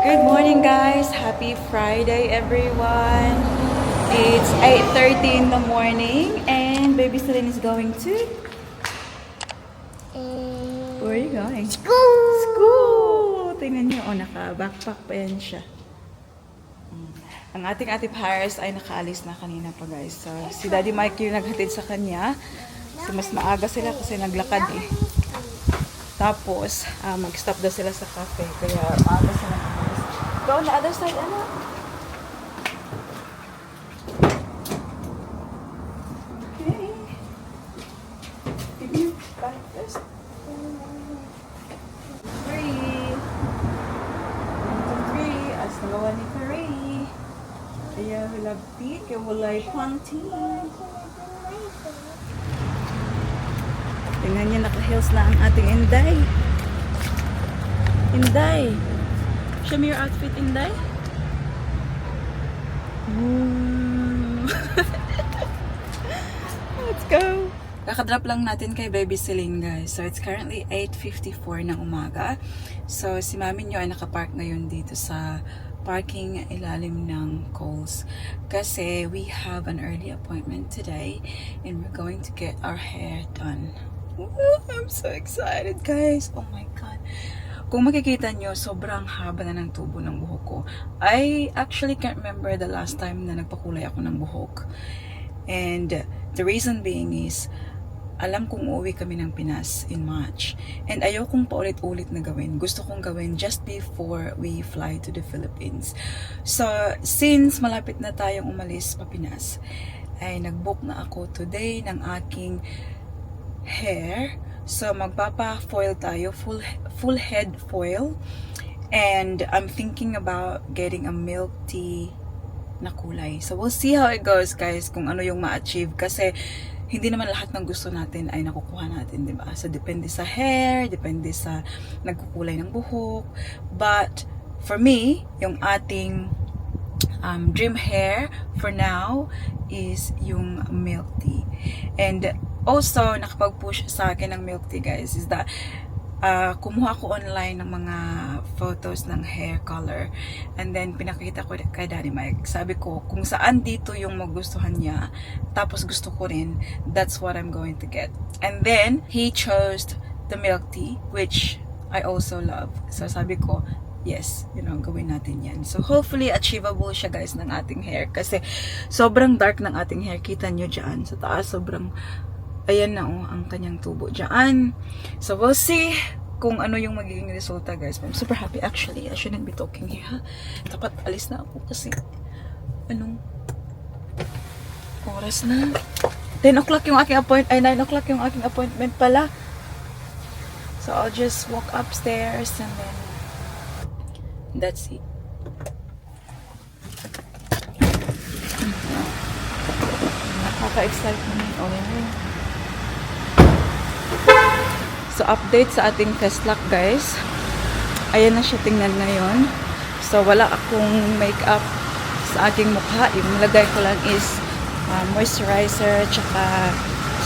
Good morning guys! Happy Friday everyone! It's 8:30 in the morning and baby Celine is going to... Where are you going? School! School! Tingnan niyo, naka-backpack pa yan siya. Ang ating Ate Paris ay nakaalis na kanina pa guys. So, si Daddy Mike yung naghatid sa kanya. So, mas maaga sila kasi naglakad eh. Tapos, mag-stop daw sila sa cafe. Kaya, maaga sila nakalis. Go on the other side, ano? Okay. Give you back this. 3. 1, 2, 3. As nagawa ni Kari. Kaya, hilabti. Kaya walay panty. Tingnan niyo, naka-heels na ang ating Inday. Inday! Show me your outfit, Inday. Let's go! Kakadrop lang natin kay Baby Celine, guys. So, it's currently 8:54 ng umaga. So, si mami niyo ay nakapark ngayon dito sa parking ilalim ng Coles. Kasi we have an early appointment today and we're going to get our hair done. Ooh, I'm so excited, guys. Oh my God. Kung makikita nyo, sobrang haba na ng tubo ng buhok ko. I actually can't remember the last time na nagpakulay ako ng buhok. And the reason being is, alam kong uuwi kami ng Pinas in March. And ayokong paulit-ulit na gawin. Gusto kong gawin just before we fly to the Philippines. So, since malapit na tayong umalis pa Pinas, ay nag-book na ako today ng aking hair. So, magpapa-foil tayo. Full head foil. And I'm thinking about getting a milk tea na kulay. So, we'll see how it goes, guys, kung ano yung ma-achieve. Kasi, hindi naman lahat ng gusto natin ay nakukuha natin, di ba? So, depende sa hair, depende sa nagkukulay ng buhok. But, for me, yung ating dream hair for now is yung milk tea. And also, nakapag-push sa akin ng milk tea, guys, is that kumuha ko online ng mga photos ng hair color. And then, pinakita ko kay Daddy Mike. Sabi ko, kung saan dito yung magustuhan niya, tapos gusto ko rin, that's what I'm going to get. And then, he chose the milk tea, which I also love. So, sabi ko, yes, gawin natin yan. So, hopefully, achievable siya, guys, ng ating hair. Kasi, sobrang dark ng ating hair. Kita nyo dyan. Sa taas, sobrang, ayan na, ang kanyang tubo dyan. So, we'll see kung ano yung magiging resulta, guys. I'm super happy. Actually, I shouldn't be talking here, ha? Dapat alis na ako kasi, oras na. 10 o'clock yung aking appointment. Ay, 9 o'clock yung aking appointment pala. So, I'll just walk upstairs and then that's it. Nakaka-excite naman. Okay. So, update sa ating test lock, guys. Ayan na siya tingnan ngayon. So, wala akong makeup sa aking mukha. Yung nilagay ko lang is moisturizer tsaka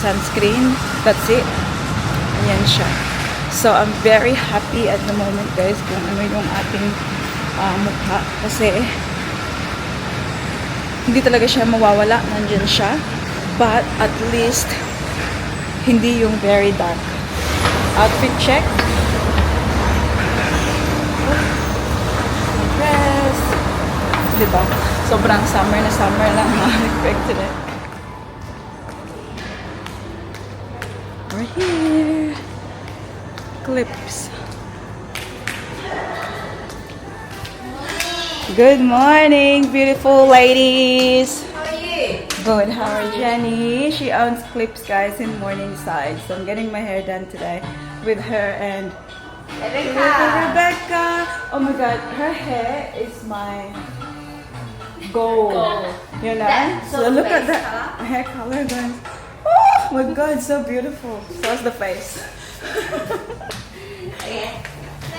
sunscreen. That's it. Ayan siya. So, I'm very happy at the moment, guys, kung ano yung ating mukha. Kasi, hindi talaga siya mawawala. Nandyan siya. But, at least, hindi yung very dark. Outfit check. Dress. Diba? Sobrang summer na summer lang. Unexpected eh. We're here. Clips. Good morning, beautiful ladies. How are you? Good. How are Jenny? She owns Clips, guys, in Morningside. So I'm getting my hair done today with her and Rebecca. Oh my God, her hair is my goal. You know? So look at that hair color, guys. Oh my God, so beautiful. So is the face. Okay.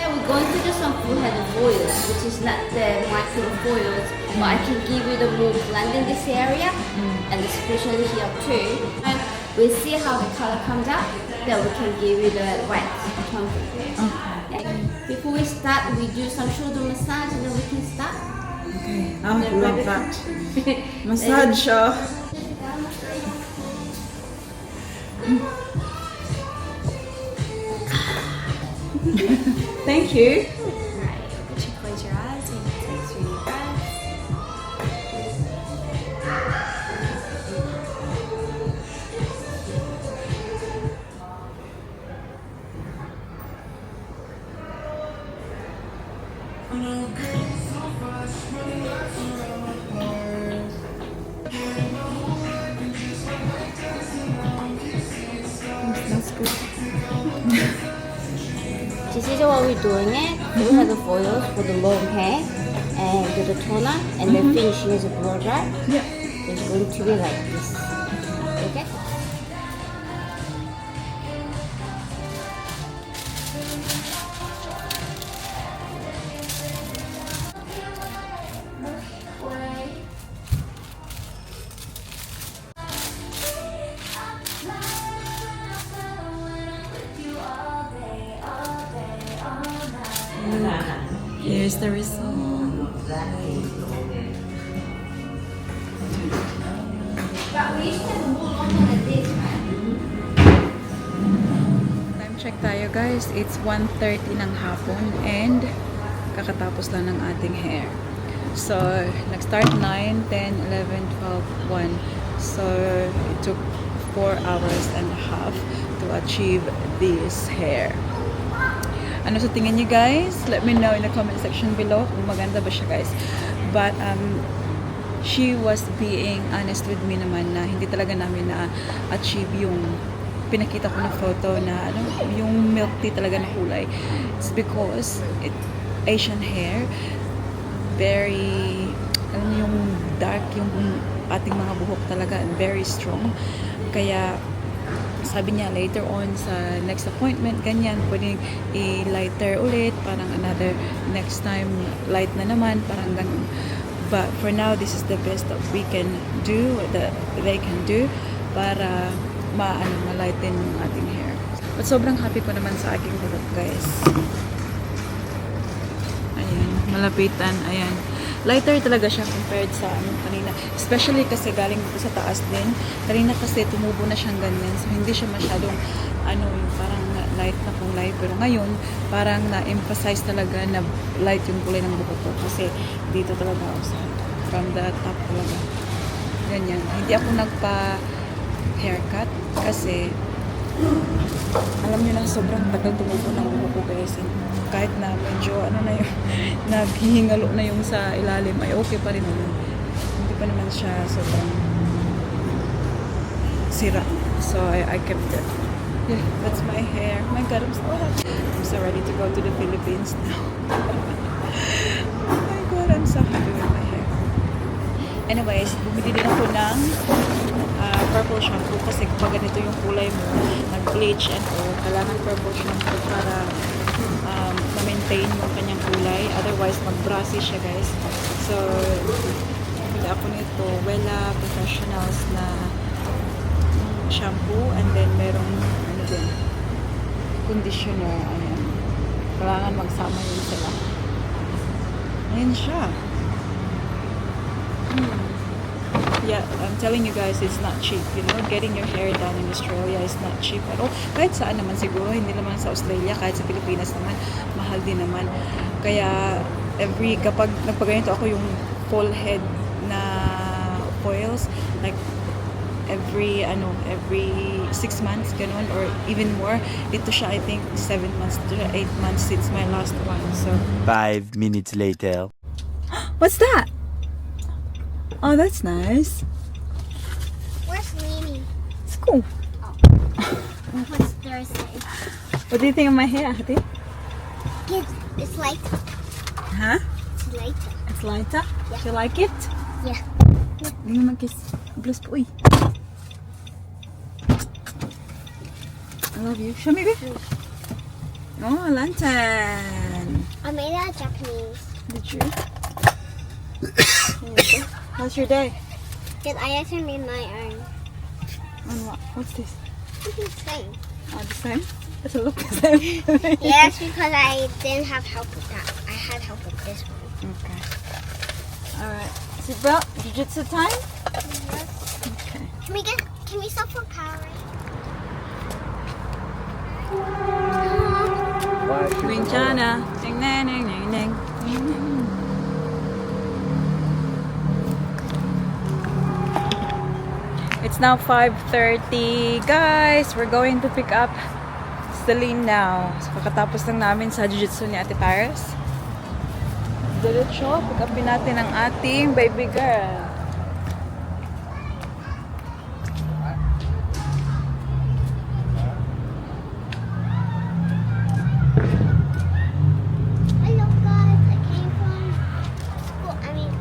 Now we're going to do some full head of oils, which is not the Makeover oils, but I can give you the more blend in this area, and especially here too. And we'll see how the color comes out, then we can give you the white tone. Okay. Before we start, we do some shoulder massage and then we can start. Okay. Oh, Then love rabbit that. foot. Massage, oh. Thank you. Right, could you close your eyes and take 3 deep breaths? That's good. This is what we're doing it. We have the foils for the long hair and do the toner and then finishing is a blow dry. Yeah. It's going to be like this. Okay? Here's the result. But we used to have more longer than this, right? Time check tayo guys. It's 1:30 ng hapon and kakatapos lang ng ating hair. So, nag-start 9, 10, 11, 12, 1. So, it took 4 hours and a half to achieve this hair. Ano sa tingin niyo guys? Let me know in the comment section below kung maganda ba siya guys. But she was being honest with me naman na hindi talaga namin na-achieve yung pinakita ko na photo na ano, yung milk tea talaga na kulay. It's because Asian hair, very, alam mo yung dark yung ating mga buhok talaga and very strong. Kaya sabi niya later on sa next appointment, ganyan, pwedeng i-lighter ulit, parang another next time light na naman, parang ganun. But for now, this is the best that we can do, that they can do, para ma-lighten yung ating hair. But sobrang happy ko naman sa aking buhok, guys. Ayan, malapitan, ayan. Lighter talaga siya compared sa kanina. Especially kasi galing dito sa taas din. Kanina kasi tumubo na siyang ganyan. So, hindi siya masyadong, yung parang light na kulay. Pero ngayon, parang na-emphasize talaga na light yung kulay ng buhok ko. Kasi dito talaga ako from the top talaga. Ganyan. Hindi ako nagpa-haircut kasi alam niyo na sobrang tagal tumubo ng buhok ko guys. Kahit na medyo naghihingalo na yung sa ilalim ay okay pa rin naman. Hindi pa naman siya sobrang sira. So I kept it. Yeah, that's my hair. My God, I'm so happy. I'm so ready to go to the Philippines now. Oh my God, I'm so happy with my hair. Anyways, bumili din ako ng purple shampoo kasi kapag ganito yung kulay mo, nag-bleach and all, kailangan purple shampoo para ma-maintain yung kanyang kulay. Otherwise, mag-brassy siya guys. So, bumili ako nito, Wella Professionals na shampoo and then merong conditioner. Ayan. Kailangan magsama yun sila. Ayan siya. Yeah, I'm telling you guys, it's not cheap. You know, getting your hair done in Australia is not cheap at all. Kahit saan naman siguro, hindi naman sa Australia, kahit sa Pilipinas naman, mahal din naman. Kaya, kapag nagpaganito ako yung full head na foils, like, every 6 months, ganun, or even more. Ito siya, I think, 7 months to 8 months since my last one. So, 5 minutes later. what's that? Oh, that's nice. Where's Mimi? It's cool. What's Thursday? What do you think of my hair, Hati? It's light. Huh? It's lighter. It's lighter? Yeah. Do you like it? Yeah. Hindi mo mag-kiss. Bless po, uy. I love you. Show me, babe. Oh, lantern. I made that Japanese. Did you? Here you go. How's your day? Because I actually made my own. On what? What's this? It's the same. Oh, the same? Does it look the same? Yes, because I didn't have help with that. I had help with this one. Okay. Alright. Seatbelt, jiu-jitsu time? Okay. Can we stop for power? Winchana. Ding, ding, ding, ding, ding. It's now 5:30. Guys, we're going to pick up Celine now. So, kakatapos lang namin sa jiu-jitsu ni Ate Paris. Diretso, pick upin natin ang ating baby girl. Hello guys, I came from school. I mean,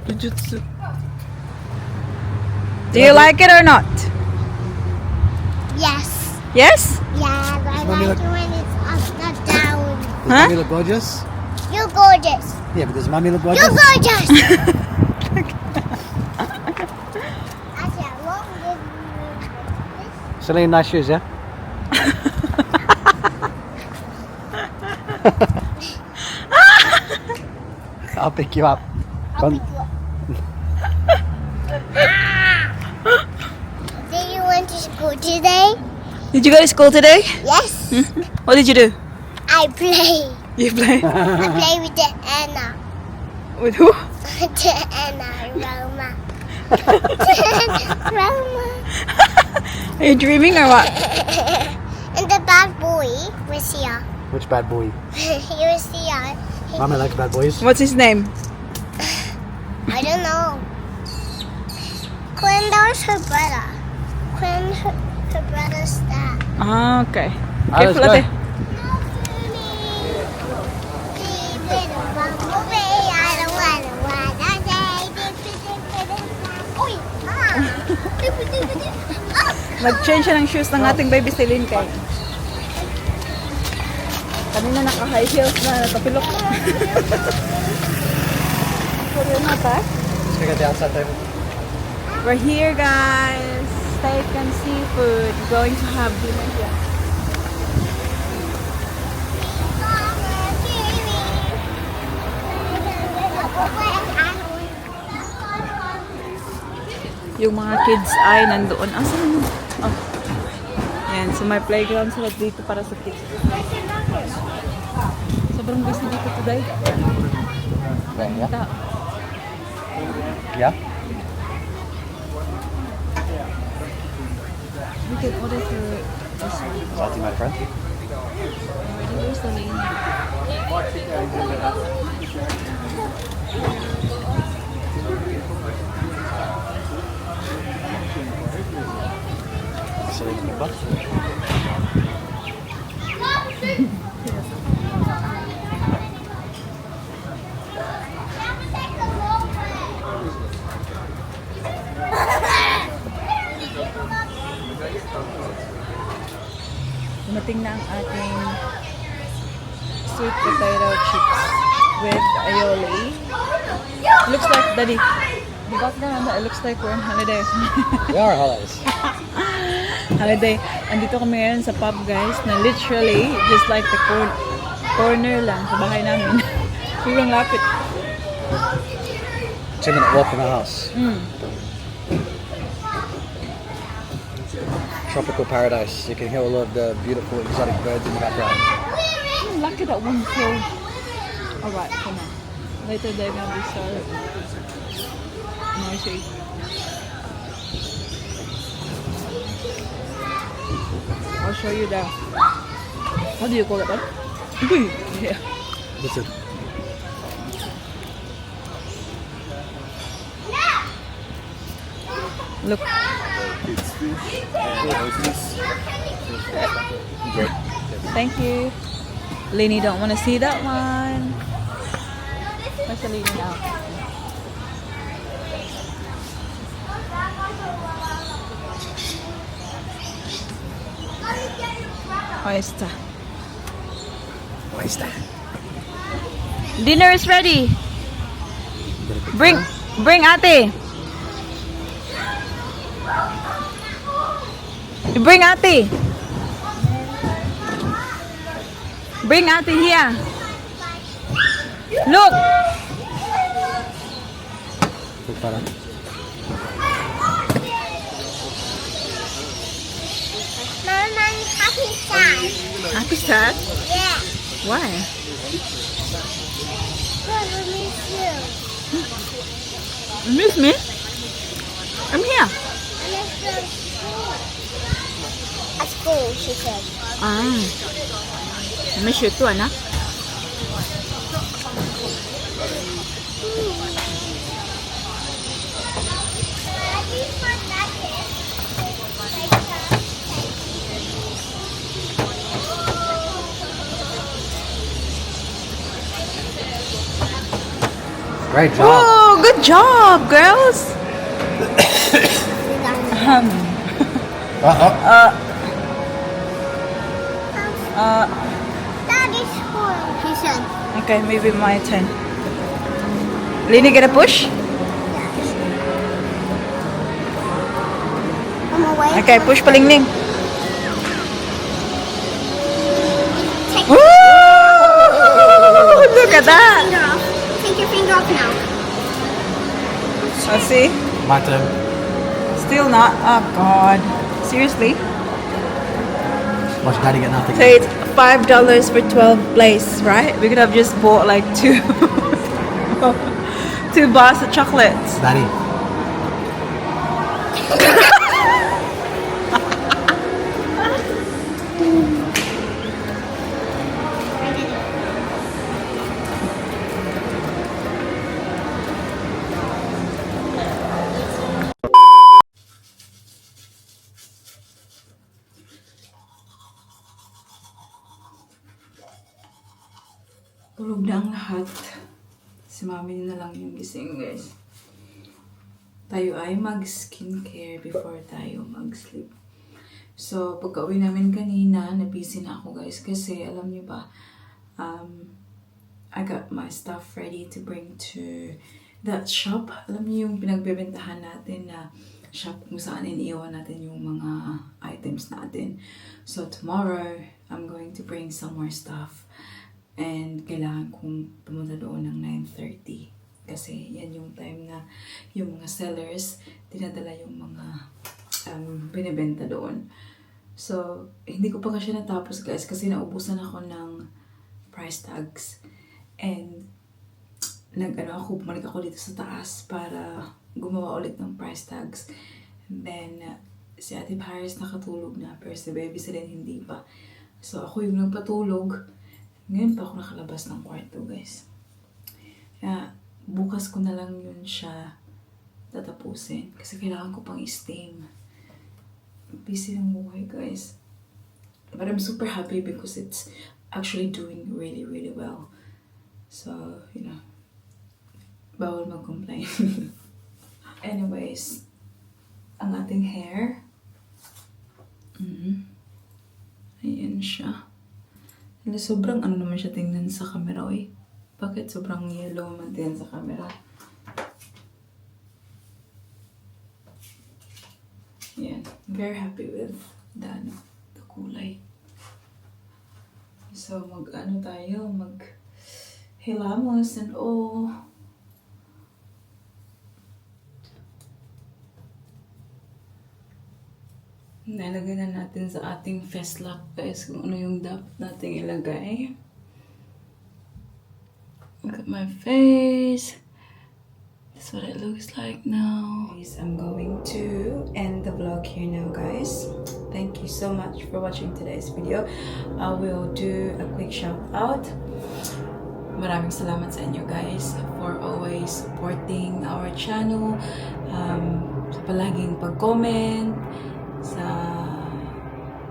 Jiu-jitsu. Do you like it or not? yes. Yes? Yeah, I Mommy, like look. it when it's up, not down. Does Huh? mommy look gorgeous? You're gorgeous. Yeah, but does mommy look gorgeous? You're gorgeous. Actually, I won't give you this. Celine, nice shoes, yeah? I'll pick you up. I'll pick you up. Did you went to school today? Did you go to school today? Yes. What did you do? I play. You play? I play with the Anna. With who? The Anna, Roma. Roma. Are you dreaming or what? And the bad boy was here. Which bad boy? He was here. Mommy likes bad boys. What's his name? I don't know. Quinn, that was her brother. Quinn, her brother's dad. Ah, okay. Ah, let's Careful, go. ate. Mag-change siya ng shoes ng ating baby Celine kay. Kanina naka-high heels na nakapilok. Sorry na ta. Let's go get the outside table. We're here, guys. Steak and seafood. Going to have dinner here. Yung mga kids ay nandoon. Asan? Oh. Yan. So may playground sila dito para sa kids. Sobrang busy dito today. Yeah? Ta. Yeah? We can order for this one. Salty, my friend. Where's the lane? Celine, the butt. Dumating na ang ating sweet potato chips with aioli. It looks like, Daddy, the background, it looks like we're on holiday. We are holidays. Holiday. Andito kami ngayon sa pub, guys, na literally just like the corner lang sa bahay namin. Sobrang lapit. 2-minute walk from our house. Tropical paradise. You can hear all of the beautiful exotic birds in the background. Lucky that one closed. Alright, come on. Later they're gonna be so noisy. I'll show you the, how do you call it? Yeah. Listen. Look. Thank you. Lenny don't want to see that one. Where's the Lenny now? Oyster. Oyster. Dinner is ready. Bring ate. Bring ate. Bring Ate here. Look. Para. Mama, happy side. Happy sad? Yeah. Why? Good, we miss you. You miss me? I'm here. I miss you at school. At school, she said. I miss you too, anak. Great job. Oh, good job, girls. Daddy's school, he said. Okay, maybe my turn. Lini, get a push? I'm away. Okay, push palingning. Take Woo! Look at that. finger off. Take your finger off now. Let's see. My turn. Still not. Oh, God. Seriously? Watch Daddy get nothing. So it's $5 for 12 plays, right? We could have just bought like two bars of chocolates. Daddy. Tulog na ang lahat. Si mami na lang yung gising, guys. Tayo ay mag-skincare before tayo mag-sleep. So, pagka-uwi namin kanina, na-busy na ako, guys. Kasi, alam niyo ba, I got my stuff ready to bring to that shop. Alam niyo yung pinagbebentahan natin na shop kung saan iniiwan natin yung mga items natin. So, tomorrow, I'm going to bring some more stuff. And kailangan kong pumunta doon ng 9:30. Kasi yan yung time na yung mga sellers dinadala yung mga binibenta doon. So, hindi ko pa kasi natapos, guys, kasi naubusan ako ng price tags. And bumalik ako dito sa taas para gumawa ulit ng price tags. And then, si Ate Paris nakatulog na, pero si Baby Celine hindi pa. So, ako yung nagpatulog. Ngayon pa ako nakalabas ng kwarto, guys. Kaya, bukas ko na lang yun siya tatapusin. Kasi kailangan ko pang i-steam. Busy ng buhay, guys. But I'm super happy because it's actually doing really, really well. So, you know, bawal mag-complain. Anyways, ang ating hair. Ayan siya. Sobrang ano naman siya tingnan sa camera, oy. Bakit sobrang yellow man tingnan sa camera? Yan. Very happy with the kulay. So, hilamos and all. Nalagay na natin sa ating face lock, guys, kung ano yung dapat nating ilagay. Look at my face. That's what it looks like now. I'm going to end the vlog here now, guys. Thank you so much for watching today's video. I will do a quick shout out. Maraming salamat sa inyo, guys, for always supporting our channel. Sa palaging pag-comment,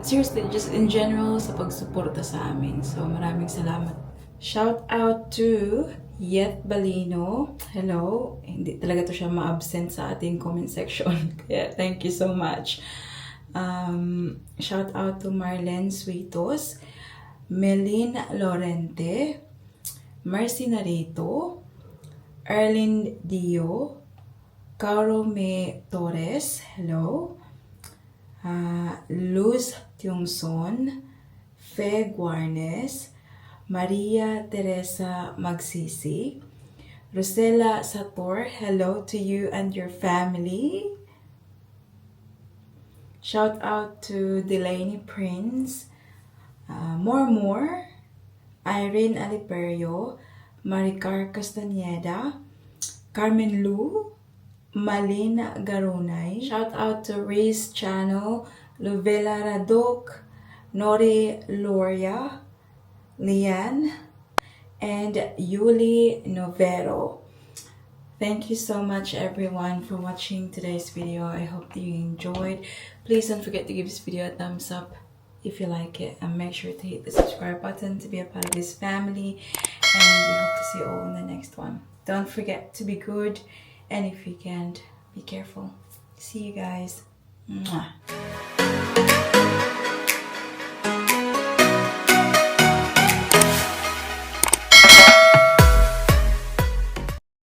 seriously, just in general, sa pagsuporta sa amin. So, maraming salamat. Shout out to Yet Balino. Hello. Hindi talaga to siya ma-absent sa ating comment section. Kaya, thank you so much. Shout out to Marlene Suitos, Melin Lorente, Mercy Narito, Erlyn Dio, Caro Me Torres. Hello. Luz Tiongson, Fe Guarnes, Maria Teresa Magsisi. Rosella Sator, hello to you and your family. Shout out to Delaney Prince, More, Irene Aliperio, Maricar Castaneda, Carmen Lu, Malina Garunay. Shout out to Ray's Channel, Lovela Radok, Nori Loria, Lian, and Yuli Novero. Thank you so much everyone for watching today's video. I hope that you enjoyed. Please don't forget to give this video a thumbs up if you like it, and make sure to hit the subscribe button to be a part of this family, and we hope to see you all in the next one. Don't forget to be good, and if you can't, be careful. See you guys. Mwah.